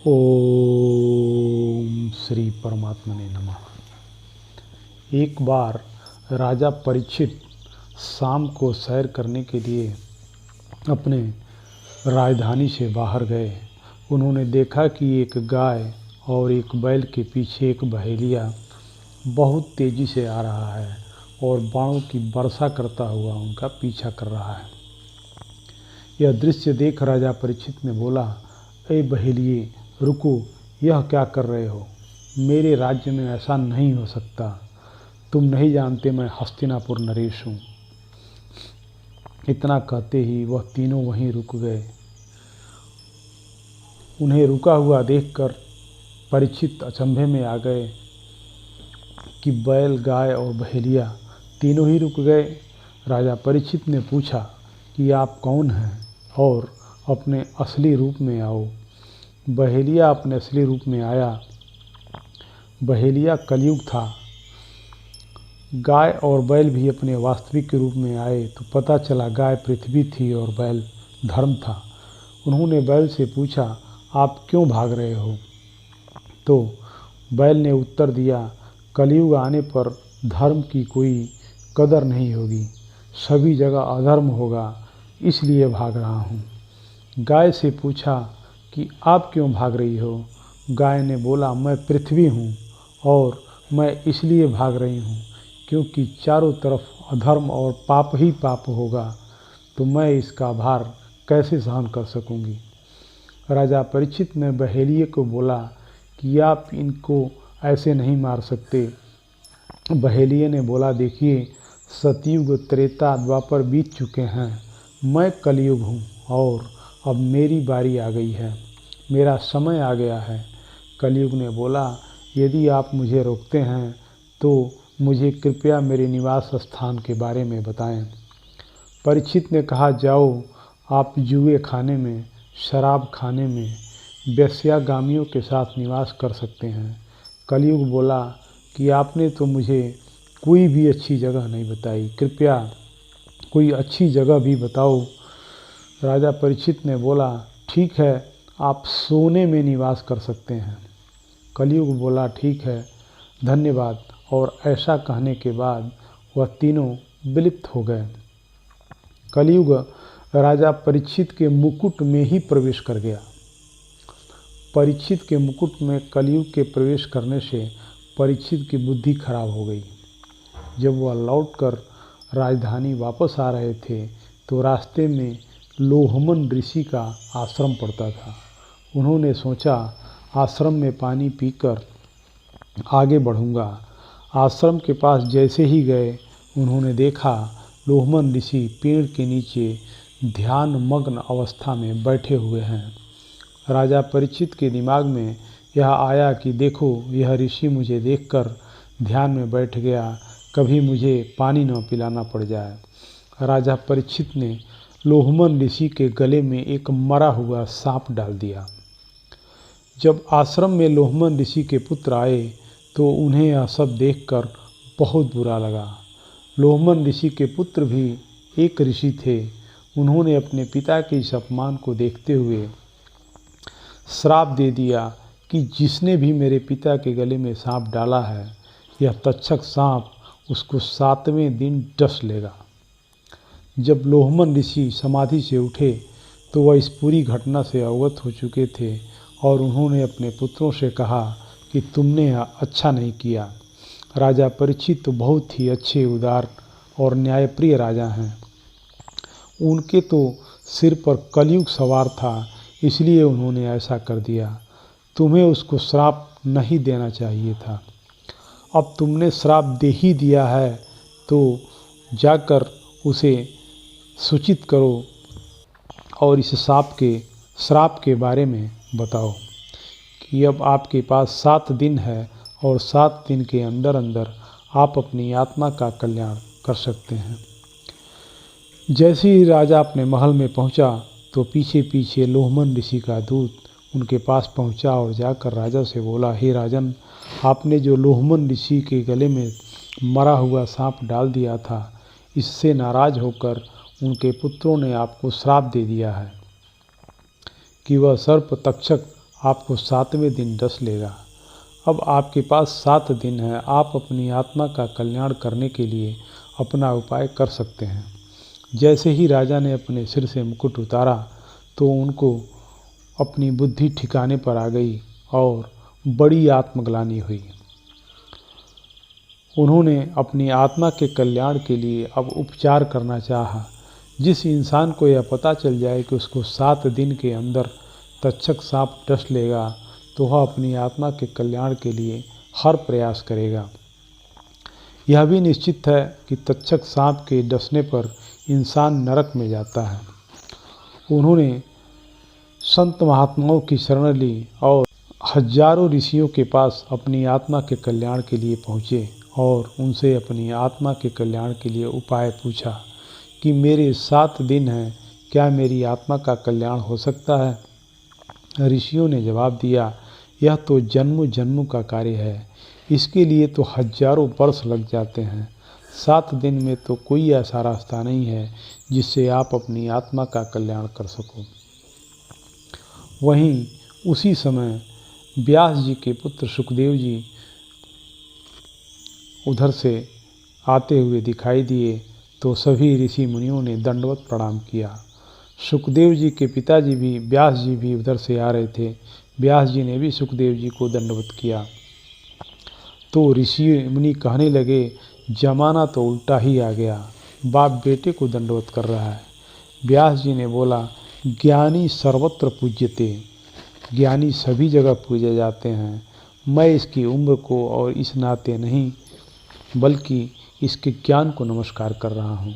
ओम श्री परमात्मने नमः। एक बार राजा परीक्षित शाम को सैर करने के लिए अपने राजधानी से बाहर गए। उन्होंने देखा कि एक गाय और एक बैल के पीछे एक बहेलिया बहुत तेज़ी से आ रहा है और बाणों की वर्षा करता हुआ उनका पीछा कर रहा है। यह दृश्य देख राजा परीक्षित ने बोला, ए बहेलिये, रुको, यह क्या कर रहे हो? मेरे राज्य में ऐसा नहीं हो सकता। तुम नहीं जानते मैं हस्तिनापुर नरेश हूँ। इतना कहते ही वह तीनों वहीं रुक गए। उन्हें रुका हुआ देखकर परीक्षित अचंभे में आ गए कि बैल, गाय और बहेलिया तीनों ही रुक गए। राजा परीक्षित ने पूछा कि आप कौन हैं और अपने असली रूप में आओ। बहेलिया अपने असली रूप में आया। बहेलिया कलयुग था। गाय और बैल भी अपने वास्तविक रूप में आए तो पता चला गाय पृथ्वी थी और बैल धर्म था। उन्होंने बैल से पूछा, आप क्यों भाग रहे हो? तो बैल ने उत्तर दिया, कलयुग आने पर धर्म की कोई कदर नहीं होगी, सभी जगह अधर्म होगा, इसलिए भाग रहा हूँ। गाय से पूछा कि आप क्यों भाग रही हो? गाय ने बोला, मैं पृथ्वी हूँ और मैं इसलिए भाग रही हूँ क्योंकि चारों तरफ अधर्म और पाप ही पाप होगा, तो मैं इसका भार कैसे सहन कर सकूँगी। राजा परीक्षित ने बहेलिये को बोला कि आप इनको ऐसे नहीं मार सकते। बहेलिये ने बोला, देखिए, सतयुग, त्रेता, द्वापर बीत चुके हैं, मैं कलयुग हूँ और अब मेरी बारी आ गई है, मेरा समय आ गया है। कलयुग ने बोला, यदि आप मुझे रोकते हैं तो मुझे कृपया मेरे निवास स्थान के बारे में बताएं। परीक्षित ने कहा, जाओ, आप जुए खाने में, शराब खाने में, वेश्यागामियों के साथ निवास कर सकते हैं। कलयुग बोला कि आपने तो मुझे कोई भी अच्छी जगह नहीं बताई, कृपया कोई अच्छी जगह भी बताओ। राजा परीक्षित ने बोला, ठीक है, आप सोने में निवास कर सकते हैं। कलयुग बोला, ठीक है, धन्यवाद। और ऐसा कहने के बाद वह तीनों विलुप्त हो गए। कलयुग राजा परीक्षित के मुकुट में ही प्रवेश कर गया। परीक्षित के मुकुट में कलयुग के प्रवेश करने से परीक्षित की बुद्धि खराब हो गई। जब वह लौटकर राजधानी वापस आ रहे थे तो रास्ते में लोहमन ऋषि का आश्रम पड़ता था। उन्होंने सोचा, आश्रम में पानी पीकर आगे बढ़ूंगा। आश्रम के पास जैसे ही गए, उन्होंने देखा लोहमन ऋषि पेड़ के नीचे ध्यान मग्न अवस्था में बैठे हुए हैं। राजा परीक्षित के दिमाग में यह आया कि देखो, यह ऋषि मुझे देखकर ध्यान में बैठ गया, कभी मुझे पानी न पिलाना पड़ जाए। राजा परीक्षित ने लोहमन ऋषि के गले में एक मरा हुआ सांप डाल दिया। जब आश्रम में लोहमन ऋषि के पुत्र आए तो उन्हें यह सब देखकर बहुत बुरा लगा। लोहमन ऋषि के पुत्र भी एक ऋषि थे। उन्होंने अपने पिता के इस अपमान को देखते हुए श्राप दे दिया कि जिसने भी मेरे पिता के गले में सांप डाला है, यह तक्षक सांप उसको 7वें दिन डस लेगा। जब लोहमन ऋषि समाधि से उठे तो वह इस पूरी घटना से अवगत हो चुके थे और उन्होंने अपने पुत्रों से कहा कि तुमने यह अच्छा नहीं किया। राजा परीक्षित तो बहुत ही अच्छे, उदार और न्यायप्रिय राजा हैं। उनके तो सिर पर कलयुग सवार था, इसलिए उन्होंने ऐसा कर दिया। तुम्हें उसको श्राप नहीं देना चाहिए था। अब तुमने श्राप दे ही दिया है तो जाकर उसे सूचित करो और इस श्राप के बारे में बताओ कि अब आपके पास 7 दिन है और 7 दिन के अंदर अंदर आप अपनी आत्मा का कल्याण कर सकते हैं। जैसे ही राजा अपने महल में पहुंचा तो पीछे पीछे लोहमन ऋषि का दूत उनके पास पहुंचा और जाकर राजा से बोला, हे राजन, आपने जो लोहमन ऋषि के गले में मरा हुआ सांप डाल दिया था, इससे नाराज होकर उनके पुत्रों ने आपको श्राप दे दिया है कि वह सर्प तक्षक आपको 7वें दिन डस लेगा। अब आपके पास 7 दिन है, आप अपनी आत्मा का कल्याण करने के लिए अपना उपाय कर सकते हैं। जैसे ही राजा ने अपने सिर से मुकुट उतारा तो उनको अपनी बुद्धि ठिकाने पर आ गई और बड़ी आत्मग्लानि हुई। उन्होंने अपनी आत्मा के कल्याण के लिए अब उपचार करना चाहा। जिस इंसान को यह पता चल जाए कि उसको 7 दिन के अंदर तक्षक सांप डस लेगा तो वह अपनी आत्मा के कल्याण के लिए हर प्रयास करेगा। यह भी निश्चित है कि तक्षक सांप के डसने पर इंसान नरक में जाता है। उन्होंने संत महात्माओं की शरण ली और हजारों ऋषियों के पास अपनी आत्मा के कल्याण के लिए पहुँचे और उनसे अपनी आत्मा के कल्याण के लिए उपाय पूछा कि मेरे 7 दिन हैं, क्या मेरी आत्मा का कल्याण हो सकता है। ऋषियों ने जवाब दिया, यह तो जन्मों जन्मों का कार्य है, इसके लिए तो हजारों वर्ष लग जाते हैं। 7 दिन में तो कोई ऐसा रास्ता नहीं है जिससे आप अपनी आत्मा का कल्याण कर सको। वहीं उसी समय व्यास जी के पुत्र सुखदेव जी उधर से आते हुए दिखाई दिए तो सभी ऋषि मुनियों ने दंडवत प्रणाम किया। सुखदेव जी के पिताजी भी व्यास जी भी उधर से आ रहे थे। व्यास जी ने भी सुखदेव जी को दंडवत किया तो ऋषि मुनि कहने लगे, जमाना तो उल्टा ही आ गया, बाप बेटे को दंडवत कर रहा है। व्यास जी ने बोला, ज्ञानी सर्वत्र पूज्यते, ज्ञानी सभी जगह पूजे जाते हैं। मैं इसकी उम्र को और इस नाते नहीं बल्कि इसके ज्ञान को नमस्कार कर रहा हूँ।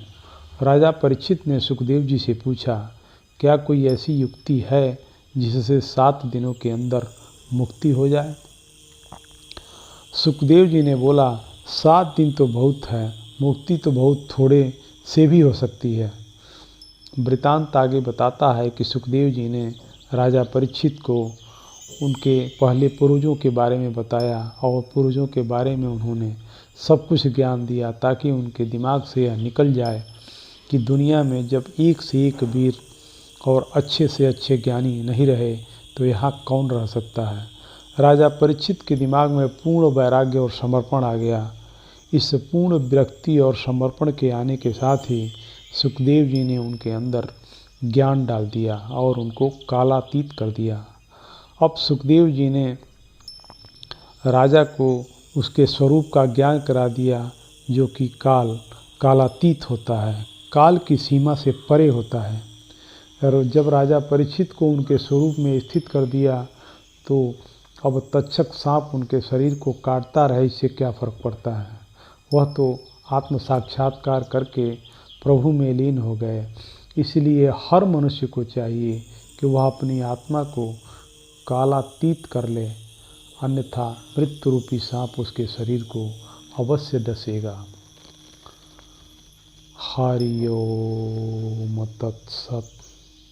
राजा परीक्षित ने सुखदेव जी से पूछा, क्या कोई ऐसी युक्ति है जिससे 7 दिनों के अंदर मुक्ति हो जाए। सुखदेव जी ने बोला, 7 दिन तो बहुत है, मुक्ति तो बहुत थोड़े से भी हो सकती है। वृतांत आगे बताता है कि सुखदेव जी ने राजा परीक्षित को उनके पहले पूर्वजों के बारे में बताया और पूर्वजों के बारे में उन्होंने सब कुछ ज्ञान दिया ताकि उनके दिमाग से यह निकल जाए कि दुनिया में जब एक से एक वीर और अच्छे से अच्छे ज्ञानी नहीं रहे तो यहाँ कौन रह सकता है। राजा परीक्षित के दिमाग में पूर्ण वैराग्य और समर्पण आ गया। इस पूर्ण विरक्ति और समर्पण के आने के साथ ही सुखदेव जी ने उनके अंदर ज्ञान डाल दिया और उनको कालातीत कर दिया। अब सुखदेव जी ने राजा को उसके स्वरूप का ज्ञान करा दिया जो कि कालातीत होता है, काल की सीमा से परे होता है। और जब राजा परीक्षित को उनके स्वरूप में स्थित कर दिया तो अब तक्षक सांप उनके शरीर को काटता रहे, इससे क्या फ़र्क पड़ता है। वह तो आत्म साक्षात्कार करके प्रभु में लीन हो गए। इसलिए हर मनुष्य को चाहिए कि वह अपनी आत्मा को कालातीत कर ले, अन्यथा मृत्यु रूपी सांप उसके शरीर को अवश्य डसेगा। हरि ओम तत्सत।